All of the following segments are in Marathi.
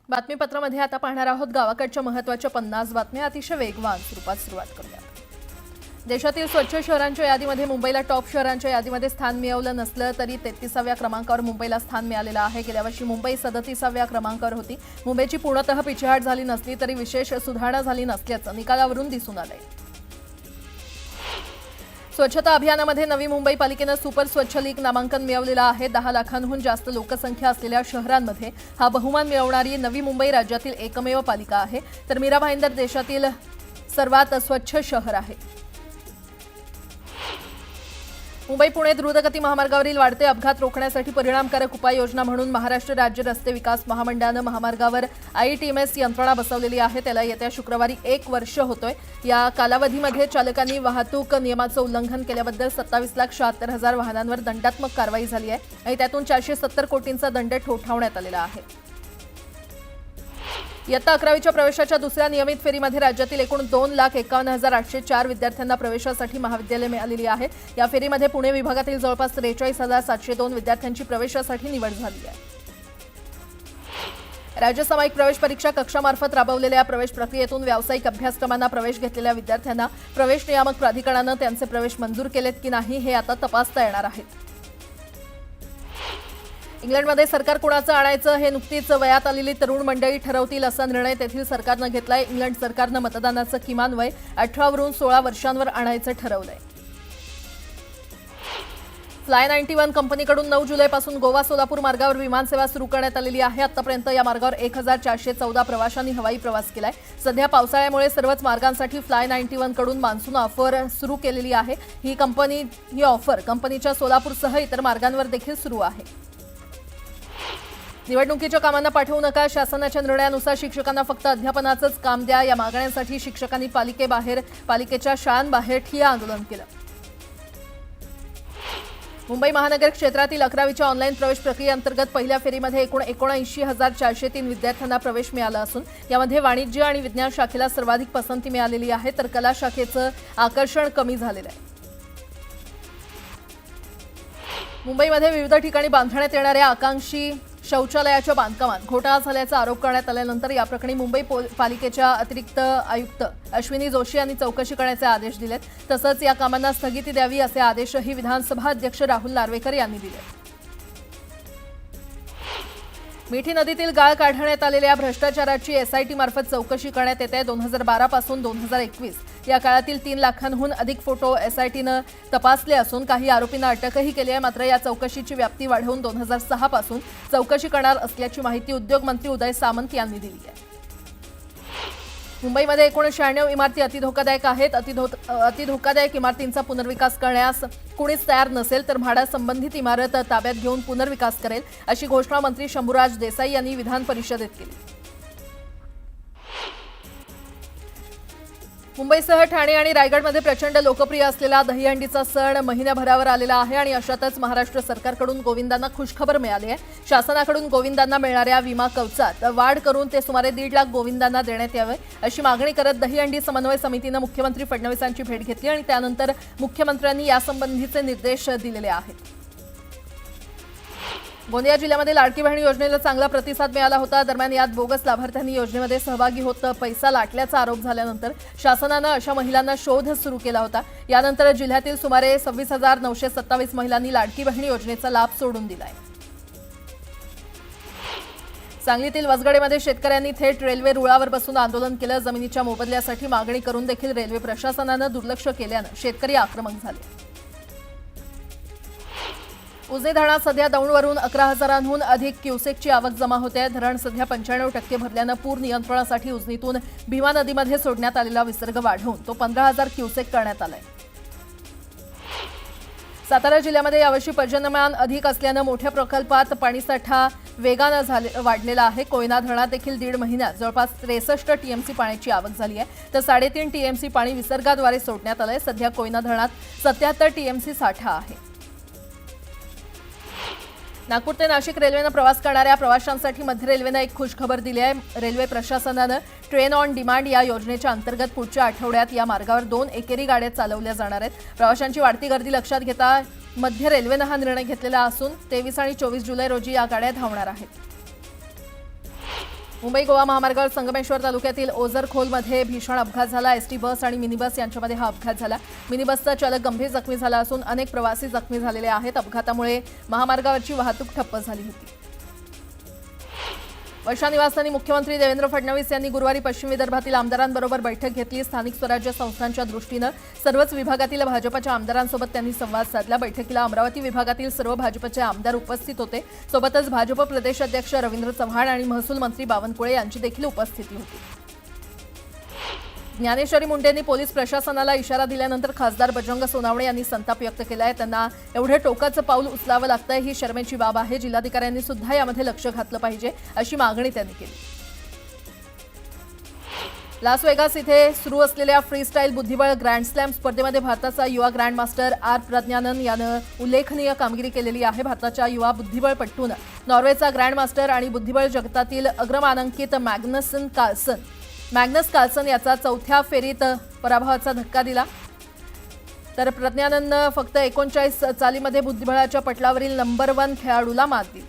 बातमीपत्रामध्ये आता पाहणार आहोत गावाकडच्या महत्त्वाच्या 50 बातम्या अतिशय वेगवान स्वरूपात सुरुवात करूया। देशातील स्वच्छ शहरांच्या यादीमध्ये मुंबईला टॉप शहरांच्या यादीमध्ये स्थान मिळवलं नसलं तरी 33व्या क्रमांकावर मुंबईला स्थान मिळालेलं आहे। गेल्या वर्षी मुंबई 37व्या क्रमांकावर होती। मुंबईची पूर्णतः पिछेहाट झाली नसली तरी विशेष सुधारणा झाली नसल्याचं निकालावरून दिसून आलंय। स्वच्छता अभियानामध्ये नवी मुंबई पालिकेनं सुपर स्वच्छ लीग नामांकन मिळवलेलं आहे। 10 लाखांहून जास्त लोकसंख्या असलेल्या शहरांमध्ये हा बहुमान मिळवणारी नवी मुंबई राज्यातील एकमेव पालिका आहे। तर मीरा भाईंदर देशातील सर्वात स्वच्छ शहर आहे। मुंबई पुणे द्रुतगती महामार्गावरील वाढते अपघात रोखण्यासाठी परिणामकारक उपाययोजना म्हणून महाराष्ट्र राज्य रस्ते विकास महामंडळानं महामार्गावर ITMS यंत्रणा बसवलेली आहे। त्याला येत्या शुक्रवारी 1 वर्ष होतोय। या कालावधीमध्ये चालकांनी वाहतूक नियमाचं उल्लंघन केल्याबद्दल 27,76,000 वाहनांवर दंडात्मक कारवाई झाली आहे आणि त्यातून 470 कोटींचा दंड ठोठावण्यात आलेला आहे। इयत्ता 11वीच्या प्रवेशाच्या दुसऱ्या नियमित फेरीमध्ये राज्यातील एकूण 2,51,804 विद्यार्थ्यांना प्रवेशासाठी महाविद्यालय मिळालेली आहे। या फेरीमध्ये पुणे विभागातील जवळपास 43,702 विद्यार्थ्यांची प्रवेशासाठी निवड झाली आहे। राज्य सामायिक प्रवेश परीक्षा कक्षामार्फत राबवलेल्या प्रवेश प्रक्रियेतून व्यावसायिक अभ्यासक्रमांना प्रवेश घेतलेल्या विद्यार्थ्यांना प्रवेश नियामक प्राधिकरणानं त्यांचे प्रवेश मंजूर केलेत की नाही हे आता तपासता येणार आहे। इंग्लंडमध्ये सरकार कुणाचं आणायचं हे नुकतीच वयात आलेली तरुण मंडळी ठरवतील असा निर्णय तेथील सरकारनं घेतलाय। इंग्लंड सरकारनं मतदानाचं किमान वय 18 वरून 16 वर्षांवर आणायचं ठरवलंय। फ्लाय 91 कंपनीकडून 9 जुलैपासून गोवा सोलापूर मार्गावर विमानसेवा सुरू करण्यात आलेली आहे। आतापर्यंत या मार्गावर 1414 प्रवाशांनी हवाई प्रवास केलाय। सध्या पावसाळ्यामुळे सर्वच मार्गांसाठी फ्लाय 91 कडून मान्सून ऑफर सुरू केलेली आहे। ही ऑफर कंपनीच्या सोलापूरसह इतर मार्गांवर देखील सुरू आहे। निवडणुकीच्या कामांना पाठवू नका, शासनाच्या निर्णयानुसार शिक्षकांना फक्त अध्यापनाचंच काम द्या या मागण्यांसाठी शिक्षकांनी पालिकेच्या शाळांबाहेर ठिय्या आंदोलन केलं। मुंबई महानगर क्षेत्रातील 11वीच्या ऑनलाईन प्रवेश प्रक्रियेअंतर्गत पहिल्या फेरीमध्ये एकूण 79,403 विद्यार्थ्यांना प्रवेश मिळाला असून यामध्ये वाणिज्य आणि विज्ञान शाखेला सर्वाधिक पसंती मिळालेली आहे तर कला शाखेचं आकर्षण कमी झालेलं आहे। मुंबईमध्ये विविध ठिकाणी बांधण्यात येणाऱ्या आकांक्षी शौचालयाच्या बांधकामात घोटाळा झाल्याचा आरोप करण्यात आल्यानंतर या प्रकरणी मुंबई पालिकेच्या अतिरिक्त आयुक्त अश्विनी जोशी यांनी चौकशी करण्याचे आदेश दिलेत। तसंच या कामांना स्थगिती द्यावी असे आदेशही विधानसभा अध्यक्ष राहुल नार्वेकर यांनी दिले। मिठी नदीतील गाळ काढण्यात आलेल्या भ्रष्टाचाराची SIT मार्फत चौकशी करण्यात येते। 2012 पासून 2021 या काळातील 3 लाखांहून अधिक फोटो SITनं तपासले असून काही आरोपींना अटकही केली आहे। मात्र या चौकशीची व्याप्ती वाढवून 2006 पासून चौकशी करणार असल्याची माहिती उद्योग मंत्री उदय सामंत यांनी दिली आहे। मुंबईमध्ये एकूण 96 इमारती अतिधोकादायक आहेत। अतिधोकादायक इमारतींचा पुनर्विकास करण्यास कुणीच तयार नसेल तर म्हाडा संबंधित इमारत ताब्यात घेऊन पुनर्विकास करेल अशी घोषणा मंत्री शंभूराज देसाई यांनी विधान परिषदेत केली। मुंबईसह ठाणे आणि रायगडमध्ये प्रचंड लोकप्रिय असलेला दहीहंडीचा सण महिन्याभरावर आलेला आहे आणि अशातच महाराष्ट्र सरकारकडून गोविंदांना खुशखबर मिळाली आहे। शासनाकडून गोविंदांना मिळणाऱ्या विमा कवचात वाढ करून ते सुमारे 1.5 लाख गोविंदांना देण्यात यावे अशी मागणी करत दहीहंडी समन्वय समितीनं मुख्यमंत्री फडणवीसांची भेट घेतली आणि त्यानंतर मुख्यमंत्र्यांनी यासंबंधीचे निर्देश दिलेले आहेत। गोंदिया जिल्ह्यामध्ये लाडकी बहीण योजनेला चांगला प्रतिसाद मिळाला होता। दरम्यान यात बोगस लाभार्थ्यांनी योजनेमध्ये सहभागी होत पैसा लाटल्याचा आरोप झाल्यानंतर शासनानं अशा महिलांना शोध सुरू केला होता। यानंतर जिल्ह्यातील सुमारे 26,927 महिलांनी लाडकी बहीण योजनेचा लाभ सोडून दिलाय। सांगलीतील वसगडेमध्ये शेतकऱ्यांनी थेट रेल्वे रुळावर बसून आंदोलन केलं। जमिनीच्या मोबदल्यासाठी मागणी करून देखील रेल्वे प्रशासनानं दुर्लक्ष केल्यानं शेतकरी आक्रमक झाले। उजनी धरणात सध्या दौंडवरून 11,000हून अधिक क्युसेकची आवक जमा होते आहे। धरण सध्या 95% भरल्यानं पूर नियंत्रणासाठी उजनीतून भीमा नदीमध्ये सोडण्यात आलेला विसर्ग वाढवून तो 15,000 क्युसेक करण्यात आलाय। सातारा जिल्ह्यामध्ये यावर्षी पर्जन्यमान अधिक असल्यानं मोठ्या प्रकल्पात पाणीसाठा वेगानं वाढलेला आहे। कोयना धरणात देखील 1.5 महिन्यात जवळपास 63 TMC पाण्याची आवक झाली आहे तर 3.5 TMC पाणी विसर्गाद्वारे सोडण्यात आलंय। सध्या कोयना धरणात 77 TMC साठा आहे। नागपूर ते नाशिक रेल्वेनं प्रवास करणाऱ्या प्रवाशांसाठी मध्य रेल्वेनं एक खुशखबर दिली आहे। रेल्वे प्रशासनानं ट्रेन ऑन डिमांड या योजनेच्या अंतर्गत पुढच्या आठवड्यात या मार्गावर 2 एकेरी गाड्या चालवल्या जाणार आहेत। प्रवाशांची वाढती गर्दी लक्षात घेता मध्य रेल्वेनं हा निर्णय घेतलेला असून 23 आणि 24 जुलै रोजी या गाड्या धावणार आहेत। मुंबई गोवा महामार्गावर संगमेश्वर तालुक्यातील ओझरखोलमध्ये भीषण अपघात झाला। एसटी बस आणि मिनी बस यांच्यामध्ये हा अपघात झाला। मिनी बसचा चालक गंभीर जखमी झाला असून अनेक प्रवासी जखमी झालेले आहेत। अपघातामुळे महामार्गावरची वाहतूक ठप्प झाली होती। वर्षा निवासस्थानी मुख्यमंत्री देवेंद्र फडणवीस यांनी गुरुवारी पश्चिम विदर्भातील आमदारांबरोबर बैठक घेतली। स्थानिक स्वराज्य संस्थांच्या दृष्टीने सर्वच विभागातील भाजपच्या आमदारांसोबत त्यांनी संवाद साधला। बैठकीला अमरावती विभागातील सर्व भाजपचे आमदार उपस्थित होते। सोबतच भाजप प्रदेशाध्यक्ष रवींद्र चव्हाण आणि महसूल मंत्री बावनकुळे यांची देखील उपस्थिती होती। ज्ञानेश्वरी मुंडेंनी पोलीस प्रशासनाला इशारा दिल्यानंतर खासदार बजरंग सोनावणे यांनी संताप व्यक्त केलाय। त्यांना एवढे टोकाचं पाऊल उचलावं लागतंय ही शर्मेची बाब आहे। जिल्हाधिकाऱ्यांनी सुद्धा यामध्ये लक्ष घातलं पाहिजे अशी मागणी त्यांनी केली। लास वेगास इथे सुरू असलेल्या फ्रीस्टाईल बुद्धिबळ ग्रँड स्लॅम स्पर्धेमध्ये भारताचा युवा ग्रँडमास्टर आर प्रज्ञानन यानं उल्लेखनीय कामगिरी केलेली आहे। भारताच्या युवा बुद्धिबळपटून नॉर्वेचा ग्रँडमास्टर आणि बुद्धिबळ जगतातील अग्रमानांकित मॅग्नस कार्लसन याचा चौथ्या फेरीत पराभवाचा धक्का दिला। तर प्रज्ञानननं फक्त 39 चालीमध्ये बुद्धिबळाच्या पटलावरील नंबर 1 खेळाडूला मात दिली।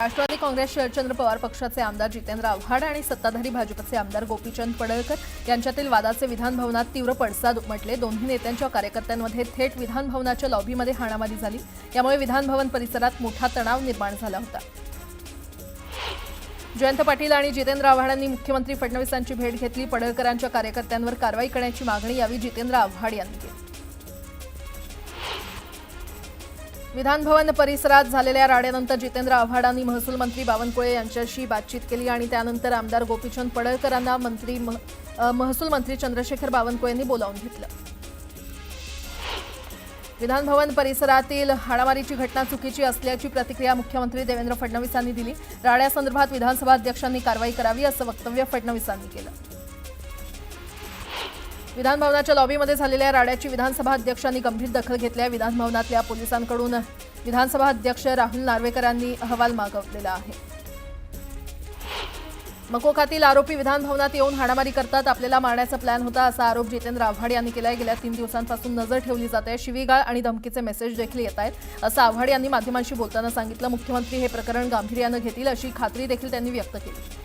राष्ट्रवादी काँग्रेस शरदचंद्र पवार पक्षाचे आमदार जितेंद्र आव्हाड आणि सत्ताधारी भाजपचे आमदार गोपीचंद पडळकर यांच्यातील वादाचे विधानभवनात तीव्र पडसाद उमटले। दोन्ही नेत्यांच्या कार्यकर्त्यांमध्ये थेट विधानभवनाच्या लॉबीमध्ये हाणामारी झाली। यामुळे विधानभवन परिसरात मोठा तणाव निर्माण झाला होता। जयंत पाटील आणि जितेंद्र आव्हाडांनी मुख्यमंत्री फडणवीसांची भेट घेतली। पडळकरांच्या कार्यकर्त्यांवर कारवाई करण्याची मागणी यावेळी जितेंद्र आव्हाड यांनी केली। विधानभवन परिसरात झालेल्या राड्यानंतर जितेंद्र आव्हाडांनी महसूल मंत्री बावनकुळे यांच्याशी बातचीत केली आणि त्यानंतर आमदार गोपीचंद पडळकरांना महसूल मंत्री चंद्रशेखर बावनकुळे यांनी बोलावून घेतलं। विधानभवन परिसरातील हाणामारीची घटना चुकीची असल्याची प्रतिक्रिया मुख्यमंत्री देवेंद्र फडणवीसांनी दिली। राड्यासंदर्भात विधानसभा अध्यक्षांनी कारवाई करावी असं वक्तव्य फडणवीसांनी केलं। विधानभवनाच्या लॉबीमध्ये झालेल्या राड्याची विधानसभा अध्यक्षांनी गंभीर दखल घेतली। विधानभवनातल्या पोलिसांकडून विधानसभा अध्यक्ष राहुल नार्वेकरांनी अहवाल मागवलेला आहे। मकोकातील आरोपी विधानभवनात येऊन हाणामारी करतात, आपल्याला मारण्याचा प्लॅन होता असा आरोप जितेंद्र आव्हाड यांनी केलाय। गेल्या 3 दिवसांपासून नजर ठेवली जाते, शिवीगाळ आणि धमकीचे मेसेज देखील येत आहेत असं आव्हाड यांनी माध्यमांशी बोलताना सांगितलं। मुख्यमंत्री हे प्रकरण गांभीर्यानं घेतील अशी खात्री देखील त्यांनी व्यक्त केली।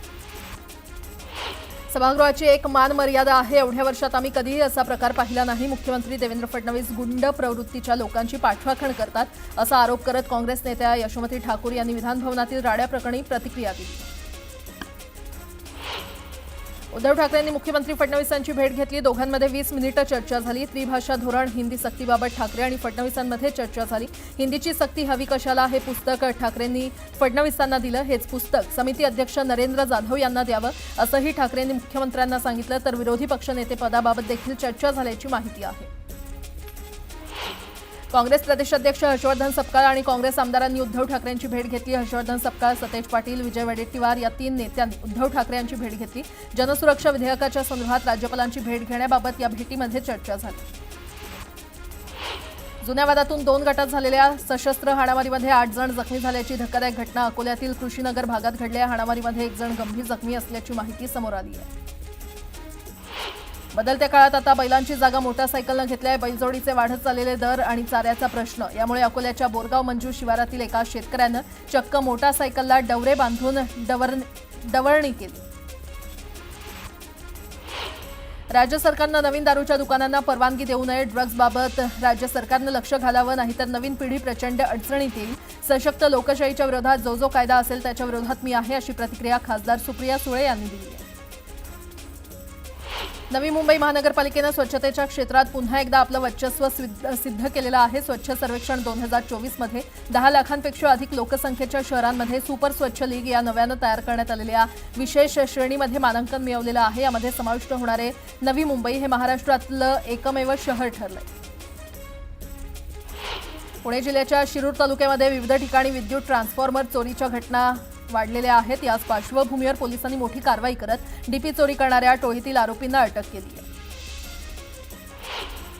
सभागृहाची एक मान मर्यादा आहे, एवढ्या वर्षात आम्ही कधीही असा प्रकार पाहिला नाही। मुख्यमंत्री देवेंद्र फडणवीस गुंड प्रवृत्तीच्या लोकांची पाठराखण करतात असा आरोप करत काँग्रेस नेत्या यशोमती ठाकूर यांनी विधानभवनातील राड्याप्रकरणी प्रतिक्रिया दिली। उद्धव ठाकरेंनी मुख्यमंत्री फडणवीसांची भेट घेतली। दोघांमध्ये 20 मिनिटं चर्चा झाली। त्रिभाषा धोरण हिंदी सक्तीबाबत ठाकरे आणि फडणवीसांमध्ये चर्चा झाली। हिंदीची सक्ती हवी कशाला हे पुस्तक ठाकरेंनी फडणवीसांना दिलं। हेच पुस्तक समिती अध्यक्ष नरेंद्र जाधव यांना द्यावं असंही ठाकरेंनी मुख्यमंत्र्यांना सांगितलं। तर विरोधी पक्षनेते पदाबाबत देखील चर्चा झाल्याची माहिती आहे। काँग्रेस प्रदेशाध्यक्ष हर्षवर्धन सपकाळ आणि काँग्रेस आमदारांनी उद्धव ठाकरेंची भेट घेतली। हर्षवर्धन सपकाळ, सतेज पाटील, विजय वडेट्टीवार या 3 नेत्यांनी उद्धव ठाकरे यांची भेट घेतली। जनसुरक्षा विधेयकाच्या संदर्भात राज्यपालांची भेट घेण्याबाबत या भेटीमध्ये चर्चा झाली। जुन्या वादातून 2 गटात झालेल्या सशस्त्र हाणामारीमध्ये 8 जण जखमी झाल्याची धक्कादायक घटना अकोल्यातील कृषीनगर भागात घडल्या। हाणामारीमध्ये 1 जण गंभीर जखमी असल्याची माहिती समोर आली आहे। बदलत्या काळात आता बैलांची जागा मोटारसायकलनं घेतली आहे। बैलजोडीचे वाढत चाललेले दर आणि चाऱ्याचा प्रश्न यामुळे अकोल्याच्या बोरगाव मंजू शिवारातील एका शेतकऱ्यानं चक्क मोटारसायकलला डवरे बांधून डवरणी केली। राज्य सरकारनं नवीन दारूच्या दुकानांना परवानगी देऊ नये। ड्रग्जबाबत राज्य सरकारनं लक्ष घालावं, नाहीतर नवीन पिढी प्रचंड अडचणीत येईल। सशक्त लोकशाहीच्या विरोधात जो कायदा असेल त्याच्या विरोधात मी आहे अशी प्रतिक्रिया खासदार सुप्रिया सुळे यांनी दिली आहे। नवी मुंबई महानगरपालिकेनं स्वच्छतेच्या क्षेत्रात पुन्हा एकदा आपलं वर्चस्व सिद्ध केलेलं आहे। स्वच्छ सर्वेक्षण 2024 मध्ये 10 लाखांपेक्षा अधिक लोकसंख्येच्या शहरांमध्ये सुपर स्वच्छ लीग या नव्यानं तयार करण्यात आलेल्या विशेष श्रेणीमध्ये मानांकन मिळवलेलं आहे। यामध्ये समाविष्ट होणारे नवी मुंबई हे महाराष्ट्रातलं एकमेव शहर ठरलंय। पुणे जिल्ह्याच्या शिरूर तालुक्यामध्ये विविध ठिकाणी विद्युत ट्रान्सफॉर्मर चोरीच्या घटना वाढलेल्या आहेत। याच पार्श्वभूमीवर पोलिसांनी मोठी कारवाई करत डीपी चोरी करणाऱ्या टोळीतील आरोपींना अटक केली आहे।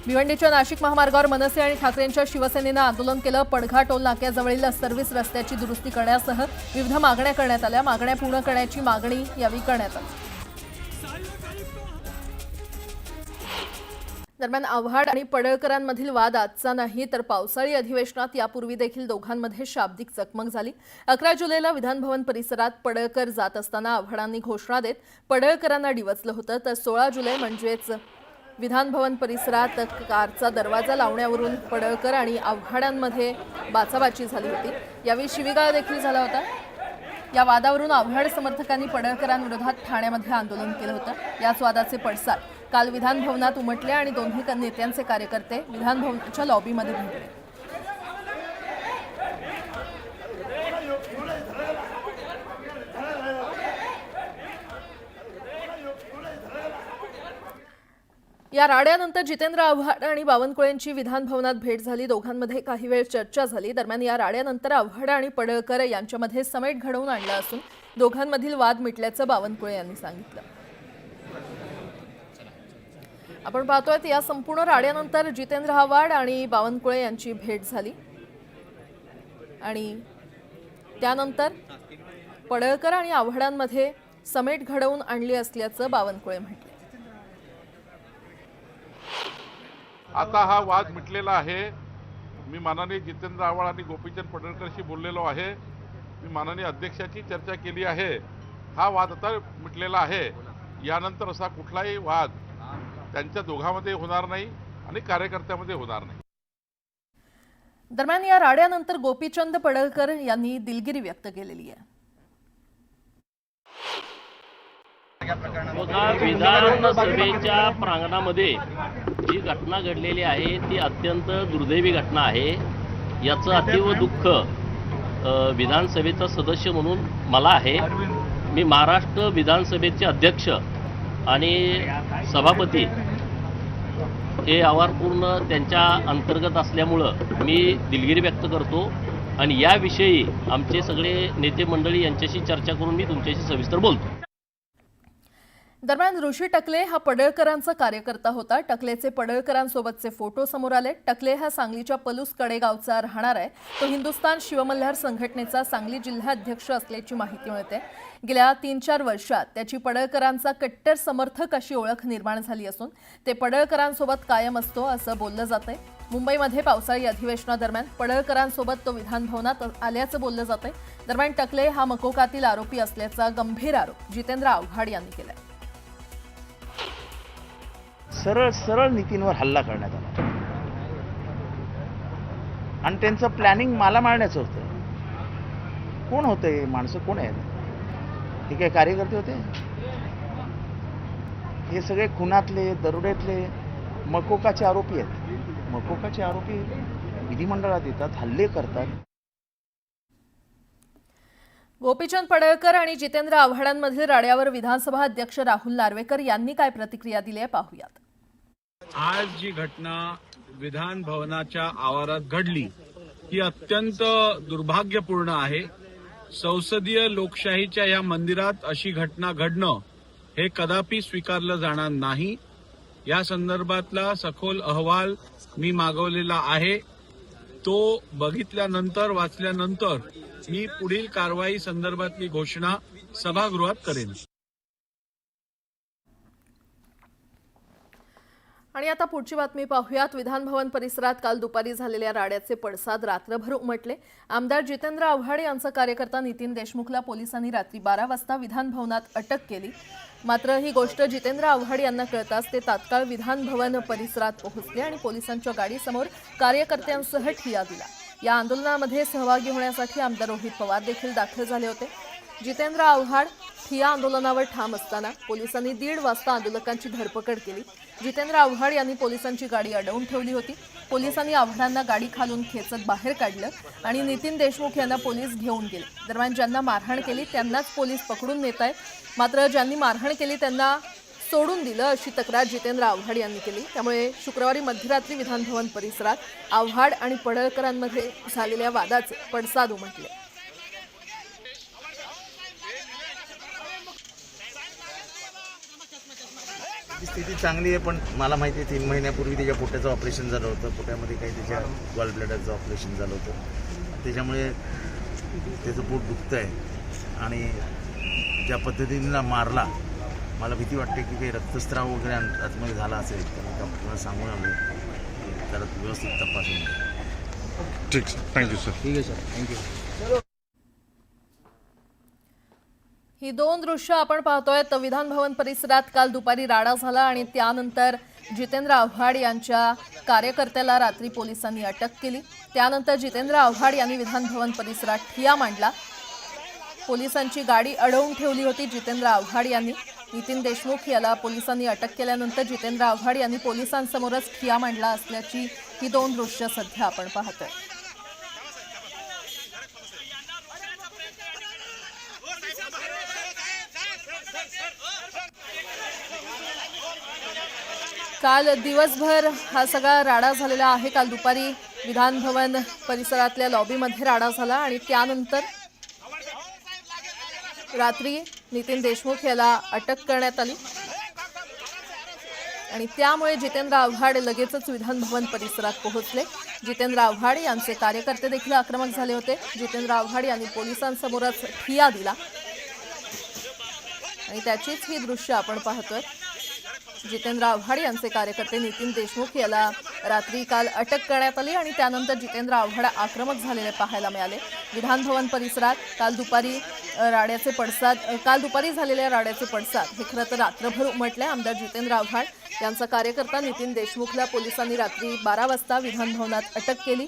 भिवंडीच्या नाशिक महामार्गावर मनसे आणि ठाकरेंच्या शिवसेनेनं आंदोलन केलं। पडघा टोल नाक्याजवळील सर्व्हिस रस्त्याची दुरुस्ती करण्यासह विविध मागण्या करण्यात आल्या। मागण्या पूर्ण करण्याची मागणी यावेळी करण्यात आली। दरम्यान आव्हाड आणि पडळकरांमधील वाद आजचा नाही तर पावसाळी अधिवेशनात यापूर्वी देखील दोघांमध्ये शाब्दिक चकमक झाली। 11 जुलैला विधानभवन परिसरात पडळकर जात असताना आव्हाडांनी घोषणा देत पडळकरांना डिवचलं होतं, तर 16 जुलै म्हणजेच विधानभवन परिसरात कारचा दरवाजा लावण्यावरून पडळकर आणि आव्हाडांमध्ये बाचाबाची झाली होती। यावेळी शिवीगाळ देखील झाला होता। या वादावरून आव्हाड समर्थकांनी पडळकरांविरोधात ठाण्यामध्ये आंदोलन केलं होतं। याच वादाचे पडसाद काल विधानभवनात उमटले आणि दोन्ही नेत्यांचे कार्यकर्ते विधानभवनाच्या लॉबीमध्ये भेटले। या राड्यानंतर जितेंद्र आव्हाड आणि बावनकुळेंची विधानभवनात भेट झाली। दोघांमध्ये काही वेळ चर्चा झाली। दरम्यान या राड्यानंतर आव्हाड आणि पडळकर यांच्यामध्ये समेट घडवून आणला असून दोघांमधील वाद मिटल्याचं बावनकुळे यांनी सांगितलं। आपण पाहतोय या संपूर्ण राड्यानंतर जितेंद्र आव्हाड आणि बावनकुळे यांची भेट झाली आणि त्यानंतर पडळकर आणि आव्हाडांमध्ये समेट घडवून आणली असल्याचं बावनकुळे म्हटले। आता हा वाद मिटलेला आहे। मी माननीय जितेंद्र आव्हाड आणि गोपीचंद पडळकरशी बोललेलो आहे। मी माननीय अध्यक्षाची चर्चा केली आहे। हा वाद आता मिटलेला आहे। यानंतर असा कुठलाही वाद त्यांच्या दोघांमध्ये होणार नाही आणि कार्यकर्त्यांमध्ये होणार नाही। दरम्यान या राड्यानंतर गोपीचंद पडळकर यांनी दिलगिरी व्यक्त केलेली आहे। विधानसभेच्या प्रांगणामध्ये जी घटना घडलेली आहे ती अत्यंत दुर्दैवी घटना आहे। याचं अतीव दुःख विधानसभेचा सदस्य म्हणून मला आहे। मी महाराष्ट्र विधानसभेचे अध्यक्ष आणि सभापती हे आवारपूर्ण त्यांच्या अंतर्गत असल्यामुळं मी दिलगिरी व्यक्त करतो आणि याविषयी आमचे सगळे नेते मंडळी यांच्याशी चर्चा करून मी तुमच्याशी सविस्तर बोलतो। दरम्यान ऋषी टकले हा पडळकरांचा कार्यकर्ता होता। टकलेचे पडळकरांसोबतचे फोटो समोर आले। टकले हा सांगलीच्या पलूस कडेगावचा राहणार आहे। तो हिंदुस्थान शिवमल्हार संघटनेचा सांगली जिल्हाध्यक्ष असल्याची माहिती मिळते। गेल्या 3-4 वर्षात त्याची पडळकरांचा कट्टर समर्थक अशी ओळख निर्माण झाली असून ते पडळकरांसोबत कायम असतो असं बोललं जातंय। मुंबईमध्ये पावसाळी अधिवेशनादरम्यान पडळकरांसोबत तो विधानभवनात आल्याचं बोललं जातंय। दरम्यान टकले हा मकोकातील आरोपी असल्याचा गंभीर आरोप जितेंद्र आव्हाड यांनी केलाय। सरळ सरळ नीतींवर हल्ला करण्यात आला आणि त्यांचं प्लॅनिंग मला मारण्याचं होतं। कोण होते माणसं, कोण आहेत? हे काय कार्यकर्ते होते? हे सगळे खुनातले, दरोड्यातले मकोकाचे आरोपी आहेत। मकोकाचे आरोपी विधिमंडळात येतात, हल्ले करतात। गोपीचंद पडळकर आणि जितेंद्र आव्हाडांमधील राड्यावर विधानसभा अध्यक्ष राहुल नार्वेकर यांनी काय प्रतिक्रिया दिली आहे पाहूयात। आज जी घटना विधान भवनाच्या आवारात घडली ही अत्यंत दुर्भाग्यपूर्ण आहे। संसदीय लोकशाहीच्या या मंदिरात अशी घटना घडणं हे कदापि स्वीकारलं जाणार नाही। या संदर्भातला सखोल अहवाल मी मागवलेला आहे। तो बघितल्यानंतर वाचल्यानंतर मी पुढील कारवाई संदर्भातली घोषणा सभागृहात करेन। आणि आता पुढची बातमी पाहूयात। विधानभवन परिसरात काल दुपारी झालेल्या राड्याचे पडसाद रात्रभर उमटले। आमदार जितेंद्र आव्हाड यांचा कार्यकर्ता नितीन देशमुखला पोलिसांनी रात्री 12 वाजता विधानभवनात अटक केली। मात्र ही गोष्ट जितेंद्र आव्हाड यांना कळताच ते तात्काळ विधानभवन परिसरात पोहोचले आणि पोलिसांच्या गाडीसमोर कार्यकर्त्यांसह ठिय्या दिला। या आंदोलनामध्ये सहभागी होण्यासाठी आमदार रोहित पवार देखील दाखल झाले होते। जितेंद्र आव्हाड ठिय्या आंदोलनावर ठाम असताना पोलिसांनी 1:30 वाजता आंदोलकांची धरपकड केली। जितेंद्र आव्हाड यांनी पोलिसांची गाडी अडवून ठेवली होती। पोलिसांनी आव्हाडांना गाडी खालून खेचत बाहेर काढलं आणि नितीन देशमुख यांना पोलीस घेऊन गेले। दरम्यान ज्यांना मारहाण केली त्यांनाच पोलीस पकडून नेत आहेत, मात्र ज्यांनी मारहाण केली त्यांना सोडून दिलं अशी तक्रार जितेंद्र आव्हाड यांनी केली। त्यामुळे शुक्रवारी मध्यरात्री विधानभवन परिसरात आव्हाड आणि पडळकरांमध्ये झालेल्या वादाचे पडसाद उमटले। स्थिती चांगली आहे, पण मला माहिती आहे 3 महिन्यापूर्वी त्याच्या पोटाचं ऑपरेशन झालं होतं। पोटामध्ये काही त्याच्या गॉल ब्लॅडरचं ऑपरेशन झालं होतं। त्याच्यामुळे त्याचं पोट दुखतं आहे आणि ज्या पद्धतीने मारला मला भीती वाटते की काही रक्तस्राव वगैरे आतमध्ये झाला असेल तर मी डॉक्टरला सांगून आलो त्याला व्यवस्थित तपासून घ्या. ठीक सर, थँक्यू सर. ठीक आहे सर, थँक्यू. ही दोन दृश्य आपण पाहतोय. तर विधान भवन परिसरात काल दुपारी राडा झाला आणि त्यानंतर जितेंद्र आव्हाड यांच्या कार्यकर्त्याला रात्री पोलिसांनी अटक केली. त्यानंतर जितेंद्र आव्हाड यांनी विधान भवन परिसरात ठिय्या मांडला. पोलिसांची गाडी अडवून ठेवली होती जितेंद्र आव्हाड यांनी. नितीन देशमुख याला पोलिसांनी अटक केल्यानंतर जितेंद्र आव्हाड यांनी पोलिसांसमोरच ठिय्या मांडला असल्याची ही दोन दृश्य सध्या आपण पाहतोय. काल दिवसभर हा सगळा राडा झालेला आहे. काल दुपारी विधान भवन परिसरातल्या लॉबीमध्ये राडा झाला आणि त्यानंतर रात्री नितीन देशमुख याला अटक करण्यात आली आणि त्यामुळे जितेंद्र आव्हाड लगेचच विधान भवन परिसरात पोहोचले. जितेंद्र आव्हाड यांचे कार्यकर्ते देखील आक्रमक झाले होते. जितेंद्र आव्हाड यांनी पोलिसांसमोरच ठिय्या दिला आणि त्याचीच ही दृश्य आपण पाहतोय. जितेंद्र आव्हाड यांचे कार्यकर्ते नितीन देशमुख याला रात्री काल अटक करण्यात आली आणि त्यानंतर जितेंद्र आव्हाड आक्रमक झालेले पाहायला मिळाले. विधान भवन परिसरात काल दुपारी झालेल्या राड्याचे पडसाद हे खरं तर रात्रभर उमटले. आमदार जितेंद्र आव्हाड यांचा कार्यकर्ता नितीन देशमुखला पोलिसांनी रात्री 12 वाजता विधान भवनात अटक केली.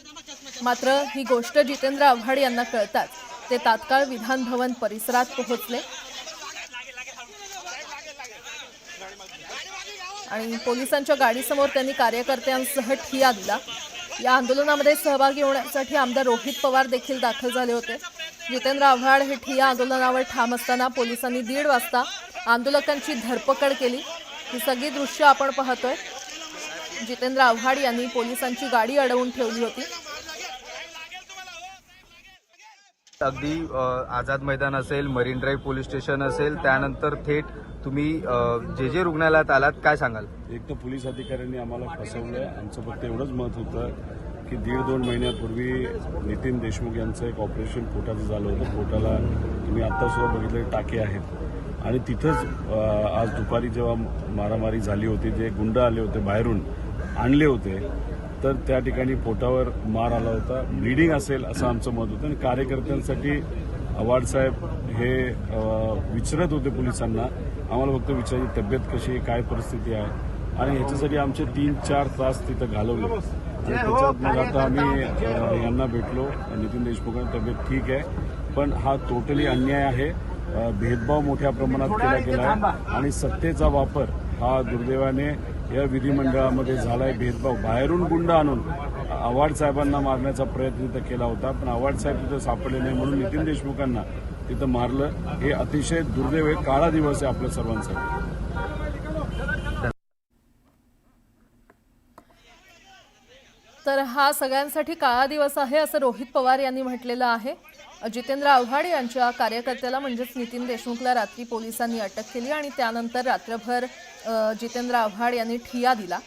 मात्र ही गोष्ट जितेंद्र आव्हाड यांना कळताच ते तात्काळ विधान भवन परिसरात पोहोचले आणि पोलिसांच्या गाडीसमोर त्यांनी कार्यकर्त्यांसह ठिय्या दिला. या आंदोलनामध्ये सहभागी होण्यासाठी आमदार रोहित पवार देखील दाखल झाले होते. जितेंद्र आव्हाड हे ठिय्या आंदोलनावर ठाम असताना पोलिसांनी 1:30 वाजता आंदोलकांची धरपकड केली. ही सगळी दृश्य आपण पाहतोय. जितेंद्र आव्हाड यांनी पोलिसांची गाडी अडवून ठेवली होती. अगदी आझाद मैदान असेल, मरीन ड्राईव्ह पोलीस स्टेशन असेल, त्यानंतर थेट तुम्ही जे रुग्णालयात आलात, काय सांगाल? एक तर पोलीस अधिकाऱ्यांनी आम्हाला फसवलं. आमचं फक्त एवढंच मत होतं की 1.5-2 महिन्यापूर्वी नितीन देशमुख यांचं एक ऑपरेशन पोटाचं झालं होतं. पोटाला तुम्ही आत्तासुद्धा बघितले टाके आहेत आणि तिथंच आज दुपारी जेव्हा मारामारी झाली होती, जे गुंड आले होते बाहेरून आणले होते, तर त्या ठिकाणी पोटावर मार आला होता. ब्लिडिंग असेल असं आमचं मत होतं आणि कार्यकर्त्यांसाठी आव्हाड साहेब हे विचारत होते पोलिसांना. आम्हाला फक्त विचारायची तब्येत कशी आहे, काय परिस्थिती आहे आणि ह्याच्यासाठी आमचे 3-4 तास तिथं घालवले. त्याच्यात मग आता आम्ही यांना भेटलो. नितीन देशमुखांची तब्येत ठीक आहे, पण हा टोटली अन्याय आहे. भेदभाव मोठ्या प्रमाणात केला गेला आहे आणि सत्तेचा वापर हा दुर्दैवाने या विधिमंडळामध्ये झालाय. भेदभाव बाहेरून गुंड आणून आव्हाड साहेबांना मारण्याचा प्रयत्न तिथं केला होता, पण आव्हाड साहेब तिथं सापडले नाही म्हणून नितीन देशमुखांना तिथं मारलं. हे अतिशय दुर्दैव आहे, काळा दिवस आहे आपल्या सर्वांसाठी. तर हा सगळ्यांसाठी काळा दिवस आहे असं रोहित पवार यांनी म्हटलेलं आहे. जितेंद्र आव्हाड यांच्या कार्यकर्त्याला म्हणजेच नितीन देशमुखला रात्री पोलिसांनी अटक केली आणि त्यानंतर रात्रभर जितेंद्र आव्हाड यांनी ठिय्या दिला.